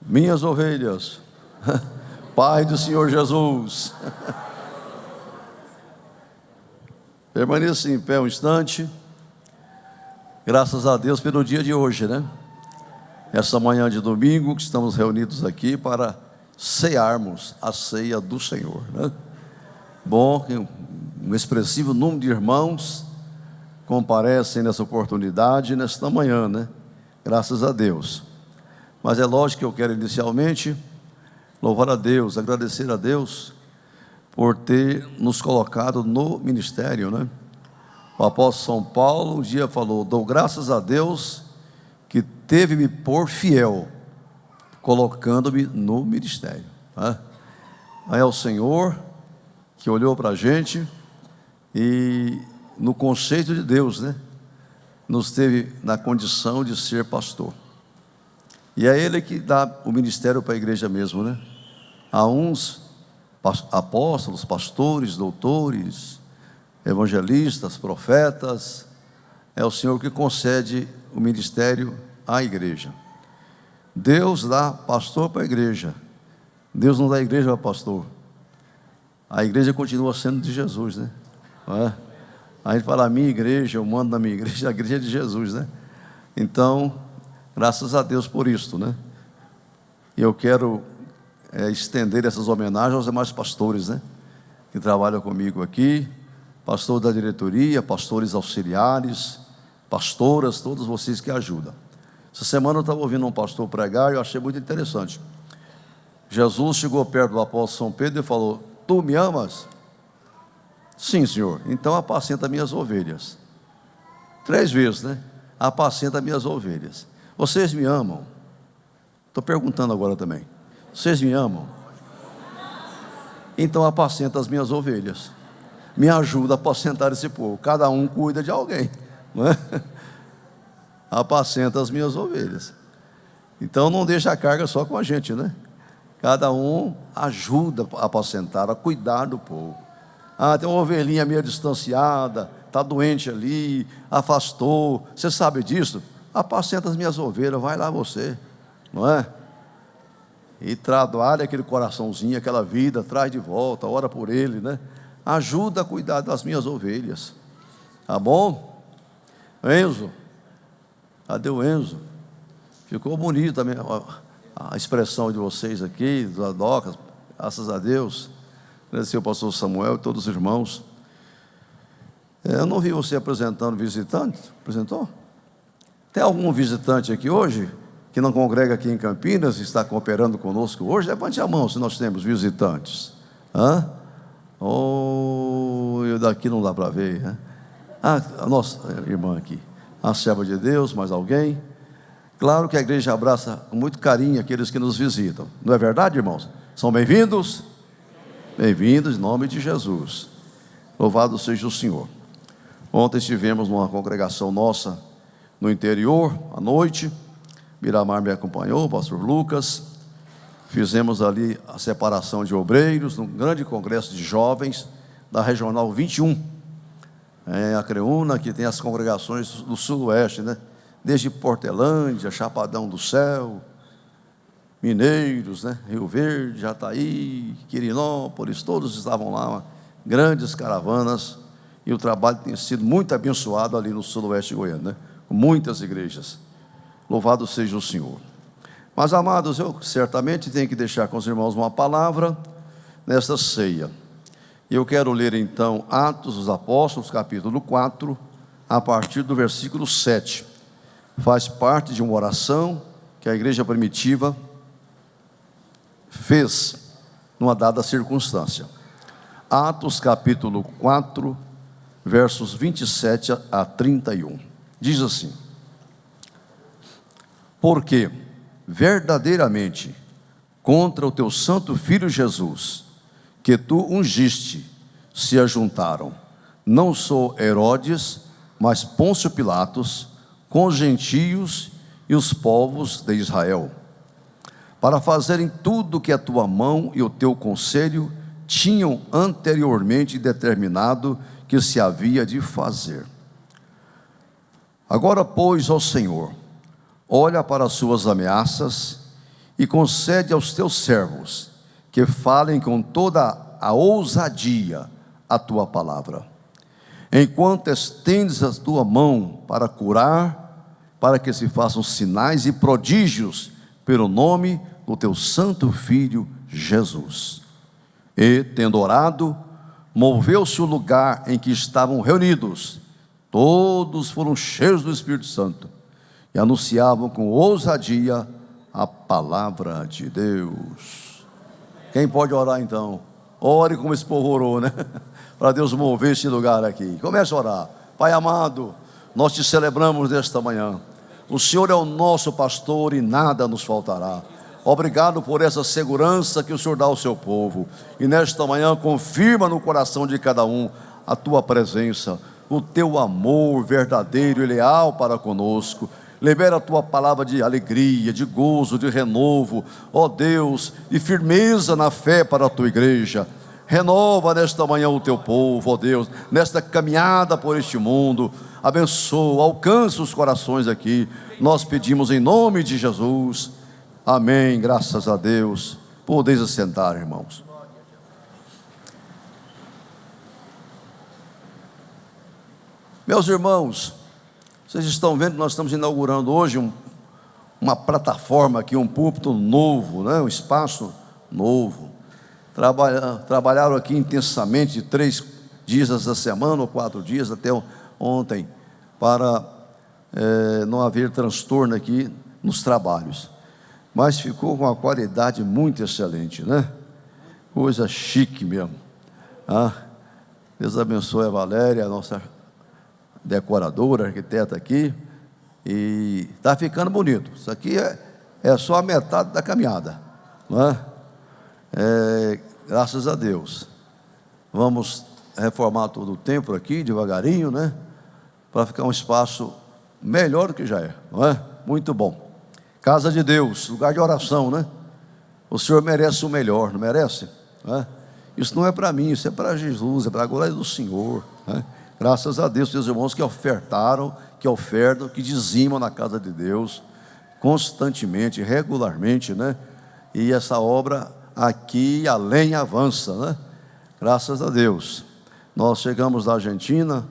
Minhas ovelhas, Pai do Senhor Jesus. Permaneça em pé um instante. Graças a Deus pelo dia de hoje, né? Essa manhã de domingo que estamos reunidos aqui para cearmos a ceia do Senhor, né? Bom que um expressivo número de irmãos comparecem nessa oportunidade, nesta manhã, né? Graças a Deus. Mas é lógico que eu quero inicialmente louvar a Deus, agradecer a Deus por ter nos colocado no ministério, né? O apóstolo São Paulo um dia falou: dou graças a Deus que teve-me por fiel, colocando-me no ministério, né? Aí é o Senhor que olhou para a gente e, no conceito de Deus, né, nos teve na condição de ser pastor. E é Ele que dá o ministério para a igreja mesmo, né? Há uns apóstolos, pastores, doutores, evangelistas, profetas. É o Senhor que concede o ministério à igreja. Deus dá pastor para a igreja. Deus não dá igreja para pastor. A igreja continua sendo de Jesus, né? Não é? A gente fala: a minha igreja, eu mando na minha igreja, a igreja é de Jesus, né? Então, graças a Deus por isto, né? E eu quero estender essas homenagens aos demais pastores, né, que trabalham comigo aqui, pastor da diretoria, pastores auxiliares, pastoras, todos vocês que ajudam. Essa semana eu estava ouvindo um pastor pregar e eu achei muito interessante. Jesus chegou perto do apóstolo São Pedro e falou: tu me amas? Sim, Senhor. Então apacenta minhas ovelhas. 3 vezes, né? Apacenta minhas ovelhas. Vocês me amam? Estou perguntando agora também. Vocês me amam? Então apacenta as minhas ovelhas. Me ajuda a apacentar esse povo. Cada um cuida de alguém, não é? Apacenta as minhas ovelhas. Então não deixa a carga só com a gente, né? Cada um ajuda a apacentar, a cuidar do povo. Ah, tem uma ovelhinha meio distanciada, está doente ali, afastou. Você sabe disso? Apacenta as minhas ovelhas, vai lá você, não é? E trabalha aquele coraçãozinho, aquela vida, traz de volta, ora por ele, né? Ajuda a cuidar das minhas ovelhas, tá bom? Enzo, cadê o Enzo? Ficou bonita a expressão de vocês aqui, dos adocas, graças a Deus. Agradecer ao pastor Samuel e todos os irmãos. Eu não vi você apresentando visitante. Apresentou? Tem algum visitante aqui hoje que não congrega aqui em Campinas e está cooperando conosco hoje? Levante a mão se nós temos visitantes. Daqui não dá para ver, né? A nossa irmã aqui, a serva de Deus, mais alguém? Claro que a igreja abraça com muito carinho aqueles que nos visitam. Não é verdade, irmãos? São bem-vindos? Bem-vindos em nome de Jesus. Louvado seja o Senhor. Ontem estivemos numa congregação nossa no interior, à noite. Miramar me acompanhou, o pastor Lucas. Fizemos ali a separação de obreiros, num grande congresso de jovens da Regional 21. A Creúna, que tem as congregações do sudoeste, né? Desde Portelândia, Chapadão do Céu, Mineiros, né? Rio Verde, Jataí, Quirinópolis, todos estavam lá, grandes caravanas. E o trabalho tem sido muito abençoado ali no sudoeste goiano, né? Com muitas igrejas. Louvado seja o Senhor. Mas, amados, eu certamente tenho que deixar com os irmãos uma palavra nesta ceia. Eu quero ler então Atos dos Apóstolos, capítulo 4, a partir do versículo 7. Faz parte de uma oração que a igreja primitiva fez numa dada circunstância. Atos capítulo 4, versos 27 a 31. Diz assim: porque verdadeiramente contra o teu santo Filho Jesus, que tu ungiste, se ajuntaram, não só Herodes, mas Pôncio Pilatos, com os gentios e os povos de Israel, para fazerem tudo o que a tua mão e o teu conselho tinham anteriormente determinado que se havia de fazer. Agora, pois, ó Senhor, olha para as suas ameaças e concede aos teus servos que falem com toda a ousadia a tua palavra, enquanto estendes a tua mão para curar, para que se façam sinais e prodígios pelo nome do teu santo Filho Jesus. E, tendo orado, moveu-se o lugar em que estavam reunidos. Todos foram cheios do Espírito Santo e anunciavam com ousadia a palavra de Deus. Quem pode orar então? Ore como esse povo orou, né? Para Deus mover esse lugar aqui. Comece a orar. Pai amado, nós te celebramos nesta manhã. O Senhor é o nosso pastor e nada nos faltará. Obrigado por essa segurança que o Senhor dá ao seu povo. E nesta manhã confirma no coração de cada um a tua presença, o teu amor verdadeiro e leal para conosco. Libera a tua palavra de alegria, de gozo, de renovo, ó Deus, e firmeza na fé para a tua igreja. Renova nesta manhã o teu povo, ó Deus, nesta caminhada por este mundo. Abençoa, alcança os corações aqui. Nós pedimos em nome de Jesus. Amém, graças a Deus. Podeis assentar, irmãos. Meus irmãos, vocês estão vendo que nós estamos inaugurando hoje uma plataforma aqui, um púlpito novo, né? Um espaço novo. Trabalharam aqui intensamente 3 dias essa semana, ou 4 dias, até ontem, para não haver transtorno aqui nos trabalhos. Mas ficou com uma qualidade muito excelente, né? Coisa chique mesmo. Deus abençoe a Valéria, a nossa decoradora, arquiteta aqui. E está ficando bonito. Isso aqui é só a metade da caminhada, não é? Graças a Deus. Vamos reformar todo o templo aqui, devagarinho, né? Para ficar um espaço melhor do que já é, não é? Muito bom. Casa de Deus, lugar de oração, né? O Senhor merece o melhor, não merece? Isso não é para mim, isso é para Jesus, é para a glória do Senhor, né? Graças a Deus, meus irmãos que ofertaram, que ofertam, que dizimam na casa de Deus, constantemente, regularmente, né? E essa obra aqui além avança, né? Graças a Deus. Nós chegamos da Argentina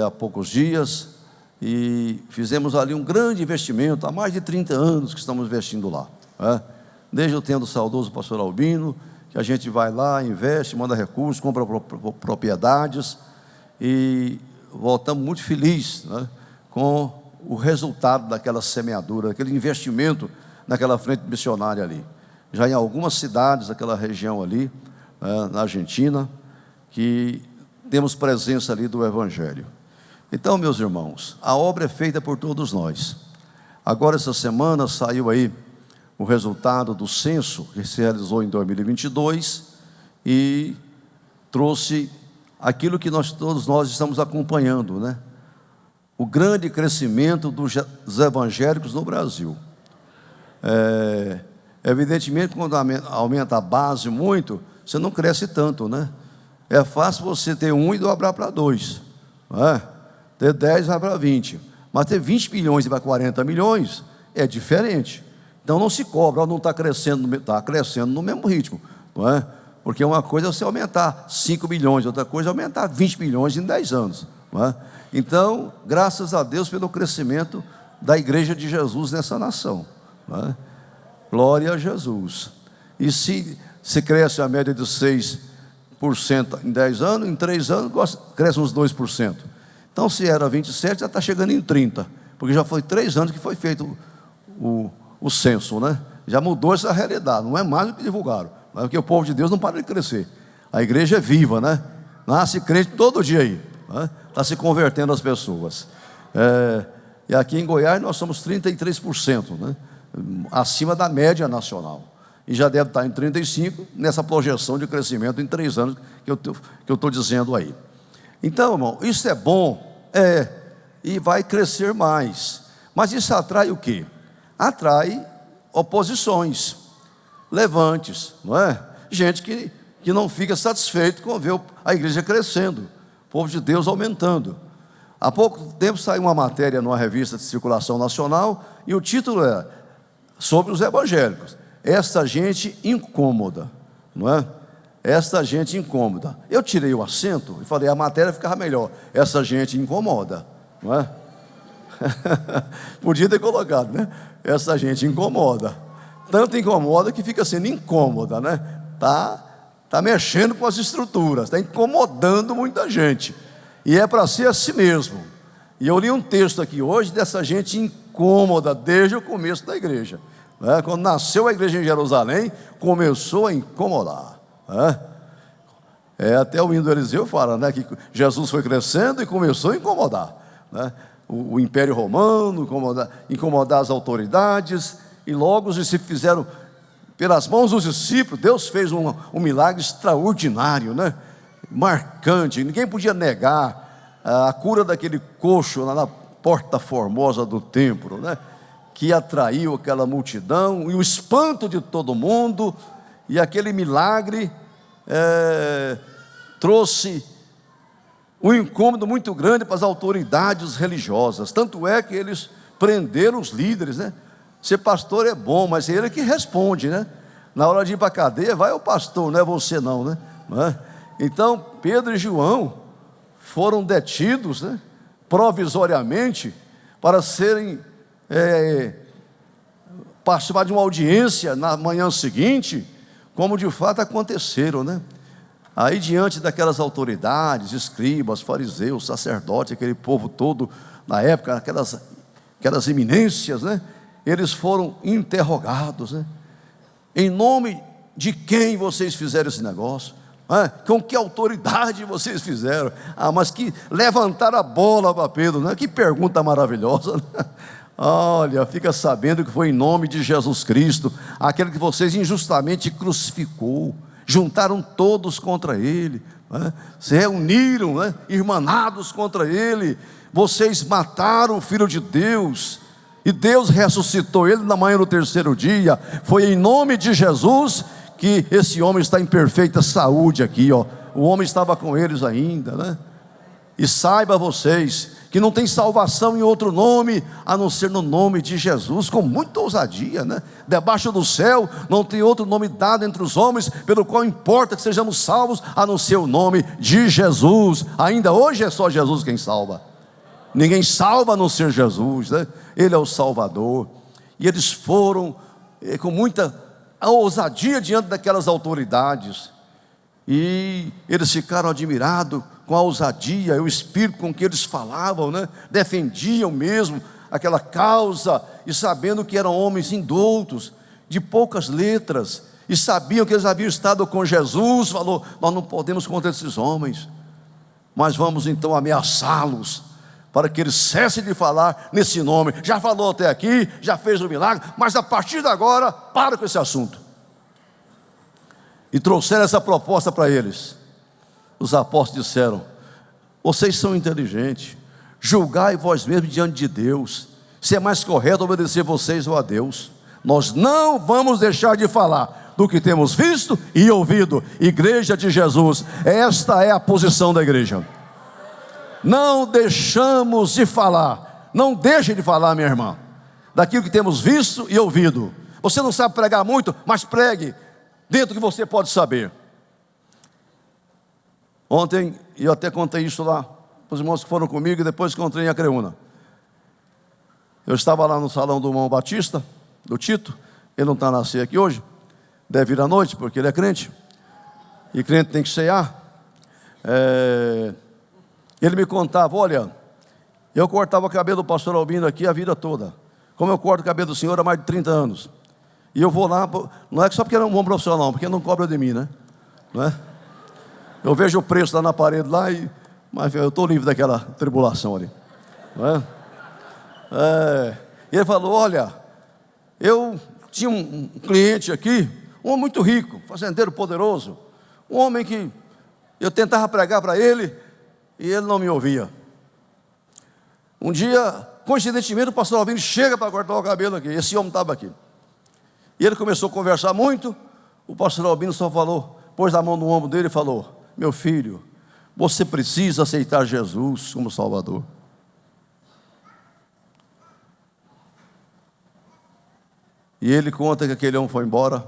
há poucos dias e fizemos ali um grande investimento. Há mais de 30 anos que estamos investindo lá, né? Desde o tempo do saudoso pastor Albino, que a gente vai lá, investe, manda recursos, compra propriedades e voltamos muito felizes, né, com o resultado daquela semeadura, daquele investimento naquela frente missionária ali. Já em algumas cidades daquela região ali, na Argentina, que temos presença ali do Evangelho. Então, meus irmãos, a obra é feita por todos nós. Agora, essa semana, saiu aí o resultado do censo que se realizou em 2022 e trouxe aquilo que todos nós estamos acompanhando, né? O grande crescimento dos evangélicos no Brasil. Evidentemente, quando aumenta a base muito, você não cresce tanto, né? É fácil você ter 1 e dobrar para 2, não é? Ter 10 vai para 20, mas ter 20 milhões e para 40 milhões é diferente. Então não se cobra, não está crescendo no mesmo ritmo, não é? Porque uma coisa é você aumentar 5 milhões, outra coisa é aumentar 20 milhões em 10 anos, não é? Então, graças a Deus pelo crescimento da Igreja de Jesus nessa nação, não é? Glória a Jesus. E se cresce a média de 6% em 10 anos, em 3 anos cresce uns 2%. Então, se era 27, já está chegando em 30%, porque já foi 3 anos que foi feito o censo, né? Já mudou essa realidade, não é mais o que divulgaram, mas porque o povo de Deus não para de crescer. A igreja é viva, né? Nasce crente todo dia aí, né? Está se convertendo as pessoas. E aqui em Goiás nós somos 33%, né? Acima da média nacional. E já deve estar em 35% nessa projeção de crescimento em 3 anos que eu estou dizendo aí. Então, irmão, isso é bom, e vai crescer mais. Mas isso atrai o quê? Atrai oposições, levantes, não é? Gente que não fica satisfeito com ver a igreja crescendo, o povo de Deus aumentando. Há pouco tempo saiu uma matéria numa revista de circulação nacional e o título é: sobre os evangélicos. Essa gente incômoda, não é? Essa gente incômoda. Eu tirei o acento e falei, a matéria ficava melhor. Essa gente incomoda, não é? Podia ter colocado, né? Essa gente incomoda. Tanto incomoda que fica sendo incômoda, né? Tá mexendo com as estruturas, está incomodando muita gente. E é para ser assim mesmo. E eu li um texto aqui hoje dessa gente incômoda desde o começo da igreja, né? Quando nasceu a igreja em Jerusalém, começou a incomodar, né? Até o hino do Eliseu fala, né, que Jesus foi crescendo e começou a incomodar, né? O Império Romano, incomodar as autoridades, e logo os discípulos fizeram, pelas mãos dos discípulos, Deus fez um milagre extraordinário, né? Marcante, ninguém podia negar a cura daquele coxo lá na porta formosa do templo, né? Que atraiu aquela multidão, e o espanto de todo mundo, e aquele milagre trouxe um incômodo muito grande para as autoridades religiosas. Tanto é que eles prenderam os líderes, né? Ser pastor é bom, mas é ele que responde, né? Na hora de ir para a cadeia, vai o pastor, não é você não, né? Não é? Então, Pedro e João foram detidos, né, provisoriamente, para serem participar de uma audiência na manhã seguinte, como de fato aconteceram, né? Aí, diante daquelas autoridades, escribas, fariseus, sacerdotes, aquele povo todo, na época, aquelas eminências, né? Eles foram interrogados, né? Em nome de quem vocês fizeram esse negócio? Com que autoridade vocês fizeram? Mas que levantaram a bola para Pedro, né? Que pergunta maravilhosa, né? Olha, fica sabendo que foi em nome de Jesus Cristo, aquele que vocês injustamente crucificou. Juntaram todos contra ele, né? Se reuniram, né, irmanados contra ele. Vocês mataram o Filho de Deus, e Deus ressuscitou ele na manhã do terceiro dia. Foi em nome de Jesus que esse homem está em perfeita saúde aqui, ó. O homem estava com eles ainda, né? E saiba vocês que não tem salvação em outro nome a não ser no nome de Jesus, com muita ousadia, né? Debaixo do céu não tem outro nome dado entre os homens pelo qual importa que sejamos salvos a não ser o nome de Jesus. Ainda hoje é só Jesus quem salva. Ninguém salva a não ser Jesus, né? Ele é o Salvador. E eles foram com muita ousadia diante daquelas autoridades, e eles ficaram admirados com a ousadia e o espírito com que eles falavam, né? Defendiam mesmo aquela causa, e sabendo que eram homens indoutos, de poucas letras, e sabiam que eles haviam estado com Jesus. Falou: nós não podemos contra esses homens, mas vamos então ameaçá-los, para que eles cessem de falar nesse nome. Já falou até aqui, já fez o milagre, mas a partir de agora, para com esse assunto. E trouxeram essa proposta para eles. Os apóstolos disseram: vocês são inteligentes, julgai vós mesmos diante de Deus, se é mais correto obedecer vocês ou a Deus. Nós não vamos deixar de falar do que temos visto e ouvido. Igreja de Jesus, esta é a posição da igreja. Não deixamos de falar. Não deixe de falar, minha irmã, daquilo que temos visto e ouvido. Você não sabe pregar muito, mas pregue dentro do que você pode saber. Ontem, eu até contei isso lá para os irmãos que foram comigo, e depois encontrei em Acreúna. Eu estava lá no salão do irmão Batista, do Tito. Ele não está na ceia aqui hoje, deve ir à noite, porque ele é crente, e crente tem que cear. Ele me contava: olha, eu cortava o cabelo do pastor Albino aqui a vida toda, como eu corto o cabelo do senhor há mais de 30 anos. E eu vou lá, não é só porque era um bom profissional, porque não cobra de mim, né? Não é? Eu vejo o preço lá na parede lá, mas eu estou livre daquela tribulação ali, não é? E ele falou: olha, eu tinha um cliente aqui, um homem muito rico, fazendeiro poderoso, um homem que eu tentava pregar para ele e ele não me ouvia. Um dia, coincidentemente, o pastor Alvino chega para cortar o cabelo aqui. Esse homem estava aqui, e ele começou a conversar muito. O pastor Albino só falou, pôs a mão no ombro dele e falou: meu filho, você precisa aceitar Jesus como Salvador. E ele conta que aquele homem foi embora.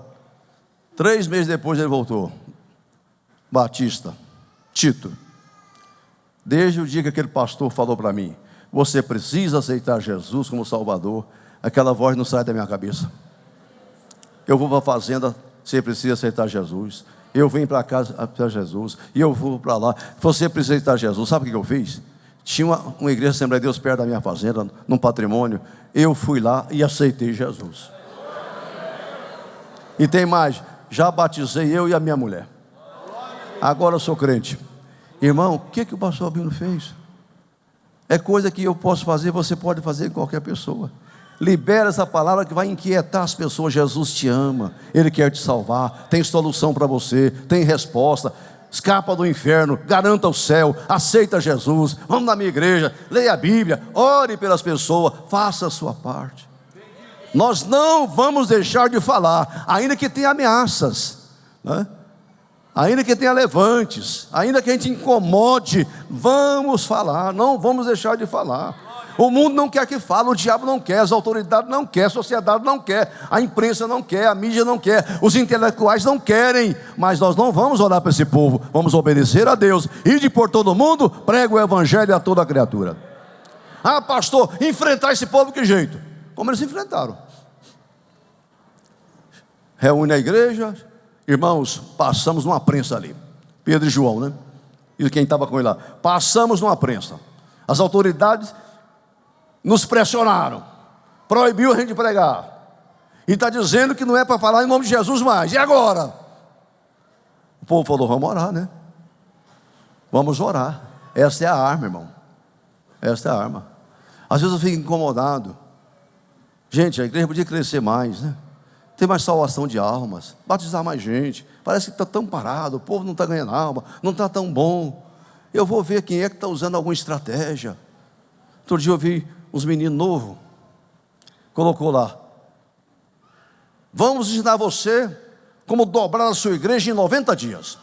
3 meses depois ele voltou. Batista, Tito. Desde o dia que aquele pastor falou para mim: você precisa aceitar Jesus como Salvador, aquela voz não sai da minha cabeça. Eu vou para a fazenda, você precisa aceitar Jesus. Eu venho para casa para Jesus. E eu vou para lá, você precisa aceitar Jesus. Sabe o que eu fiz? Tinha uma igreja Assembleia de Deus perto da minha fazenda, num patrimônio. Eu fui lá e aceitei Jesus. E tem mais, já batizei eu e a minha mulher. Agora eu sou crente. Irmão, o que o pastor Albino fez? É coisa que eu posso fazer, você pode fazer em qualquer pessoa. Libera essa palavra que vai inquietar as pessoas. Jesus te ama, Ele quer te salvar, tem solução para você, tem resposta. Escapa do inferno, garanta o céu, aceita Jesus. Vamos na minha igreja, leia a Bíblia, ore pelas pessoas, faça a sua parte. Nós não vamos deixar de falar, ainda que tenha ameaças, né? Ainda que tenha levantes, ainda que a gente incomode, vamos falar, não vamos deixar de falar. O mundo não quer que fale, o diabo não quer, as autoridades não querem, a sociedade não quer, a imprensa não quer, a mídia não quer, os intelectuais não querem, mas nós não vamos orar para esse povo, vamos obedecer a Deus, ide por todo mundo, prega o evangelho a toda criatura. Ah, pastor, enfrentar esse povo que jeito? Como eles enfrentaram? Reúne a igreja, irmãos, passamos numa prensa ali, Pedro e João, né? E quem estava com ele lá, passamos numa prensa, as autoridades nos pressionaram, proibiu a gente de pregar, e está dizendo que não é para falar em nome de Jesus mais, e agora? O povo falou: vamos orar, né? Vamos orar, essa é a arma, irmão, essa é a arma. Às vezes eu fico incomodado, gente, a igreja podia crescer mais, né? Ter mais salvação de almas, batizar mais gente, parece que está tão parado, o povo não está ganhando alma, não está tão bom. Eu vou ver quem é que está usando alguma estratégia. Outro dia eu vi uns meninos novos, colocou lá: vamos ensinar você como dobrar a sua igreja em 90 dias,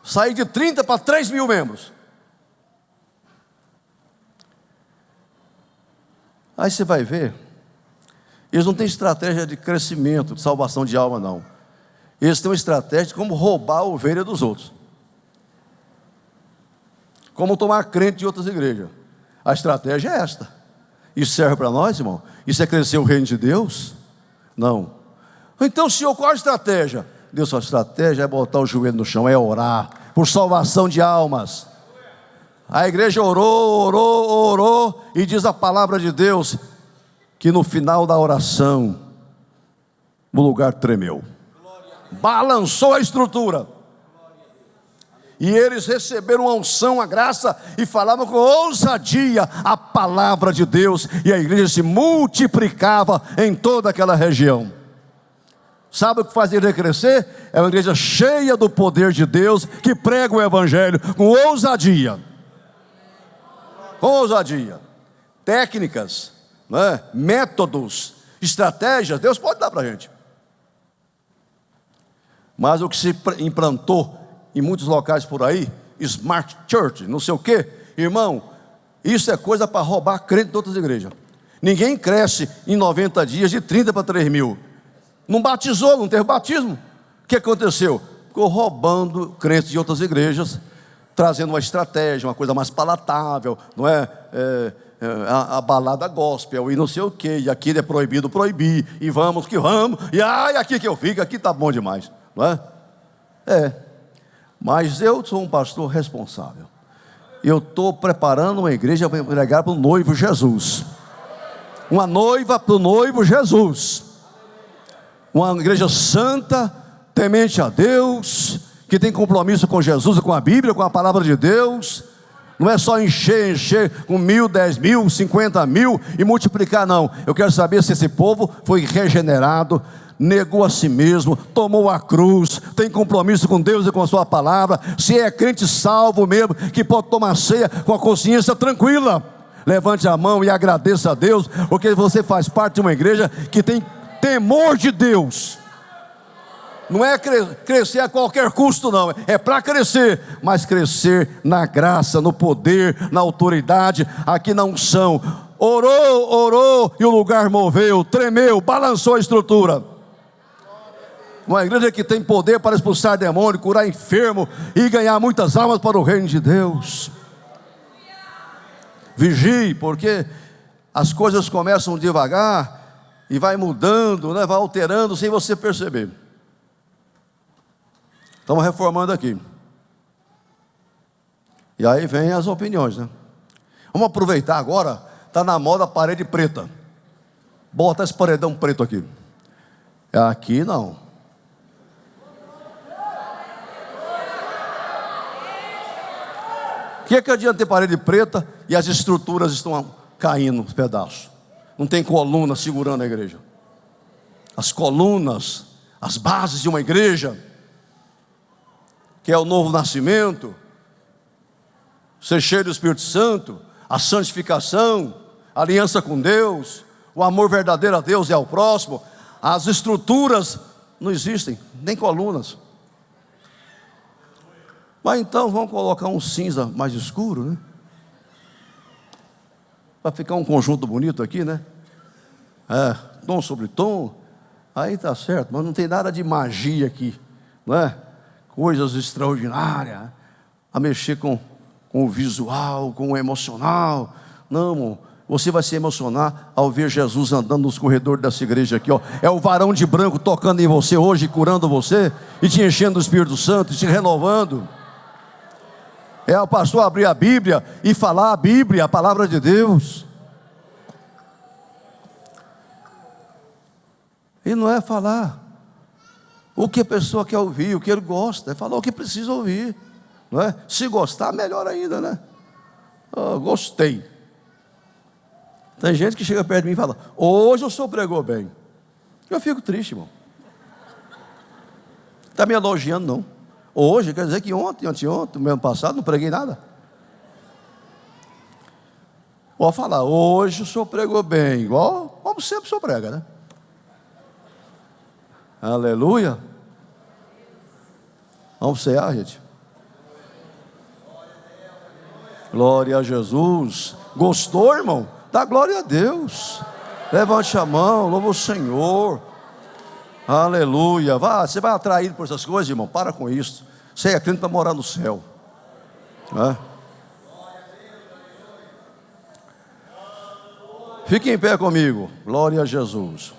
sair de 30 para 3 mil membros. Aí você vai ver, eles não têm estratégia de crescimento, de salvação de alma, não. Eles têm uma estratégia de como roubar a ovelha dos outros, como tomar crente de outras igrejas. A estratégia é esta. Isso serve para nós, irmão? Isso é crescer o reino de Deus? Não. Então, Senhor, qual a estratégia? Deus, a estratégia é botar o joelho no chão, é orar por salvação de almas. A igreja orou, e diz a palavra de Deus que no final da oração o lugar tremeu, balançou a estrutura, e eles receberam a unção, a graça, e falavam com ousadia a palavra de Deus, e a igreja se multiplicava em toda aquela região. Sabe o que faz a igreja crescer? É uma igreja cheia do poder de Deus, que prega o evangelho com ousadia. Com ousadia. Técnicas, né? Métodos, estratégias, Deus pode dar para a gente. Mas o que se implantou em muitos locais por aí, Smart Church, não sei o que, irmão, isso é coisa para roubar crente de outras igrejas. Ninguém cresce em 90 dias de 30 para 3 mil. Não batizou, não teve batismo. O que aconteceu? Ficou roubando crentes de outras igrejas, trazendo uma estratégia, uma coisa mais palatável, não é? A balada gospel e não sei o que, e aqui é proibido proibir, e vamos que vamos, e ai, aqui que eu fico, aqui está bom demais, não é? Mas eu sou um pastor responsável. Eu estou preparando uma igreja para pregar para o noivo Jesus. Uma noiva para o noivo Jesus. Uma igreja santa, temente a Deus, que tem compromisso com Jesus e com a Bíblia, com a palavra de Deus. Não é só encher com 1.000, 10.000, 50.000 e multiplicar, não. Eu quero saber se esse povo foi regenerado, negou a si mesmo, tomou a cruz, tem compromisso com Deus e com a sua palavra, se é crente salvo mesmo, que pode tomar ceia com a consciência tranquila. Levante a mão e agradeça a Deus, porque você faz parte de uma igreja que tem temor de Deus. Não é crescer a qualquer custo, não. É para crescer, mas crescer na graça, no poder, na autoridade, aqui na unção. orou, e o lugar moveu, tremeu, balançou a estrutura. Uma igreja que tem poder para expulsar demônio, curar enfermo e ganhar muitas almas para o reino de Deus. Vigie, porque as coisas começam devagar e vai mudando, né? Vai alterando sem você perceber. Estamos reformando aqui. E aí vem as opiniões, né? Vamos aproveitar agora, está na moda a parede preta. Bota esse paredão preto aqui. Aqui não. O que adianta ter parede preta e as estruturas estão caindo nos pedaços? Não tem coluna segurando a igreja. As colunas, as bases de uma igreja, que é o novo nascimento, ser cheio do Espírito Santo, a santificação, a aliança com Deus, o amor verdadeiro a Deus e ao próximo. As estruturas não existem, nem colunas. Mas então vamos colocar um cinza mais escuro, né? Para ficar um conjunto bonito aqui, né? Tom sobre tom. Aí tá certo, mas não tem nada de magia aqui, não é? Coisas extraordinárias, a mexer com o visual, com o emocional. Não, irmão, você vai se emocionar ao ver Jesus andando nos corredores dessa igreja aqui, ó. É o varão de branco tocando em você hoje, curando você, e te enchendo do Espírito Santo, e te renovando. É o pastor abrir a Bíblia e falar a Bíblia, a palavra de Deus. E não é falar o que a pessoa quer ouvir, o que ele gosta, é falar o que precisa ouvir, não é? Se gostar, melhor ainda, né? Gostei. Tem gente que chega perto de mim e fala: hoje o senhor pregou bem. Eu fico triste, irmão. Está me elogiando, não. Hoje, quer dizer que ontem, anteontem, no ano passado, não preguei nada. Vou falar: hoje o senhor pregou bem, igual como sempre o senhor prega, né? Aleluia. Vamos cear, gente. Glória a Jesus. Gostou, irmão? Dá glória a Deus. Levante a mão, louva o Senhor. Aleluia. Você vai atraído por essas coisas, irmão? Para com isso. Você é crente para morar no céu, né? Fique em pé comigo. Glória a Jesus.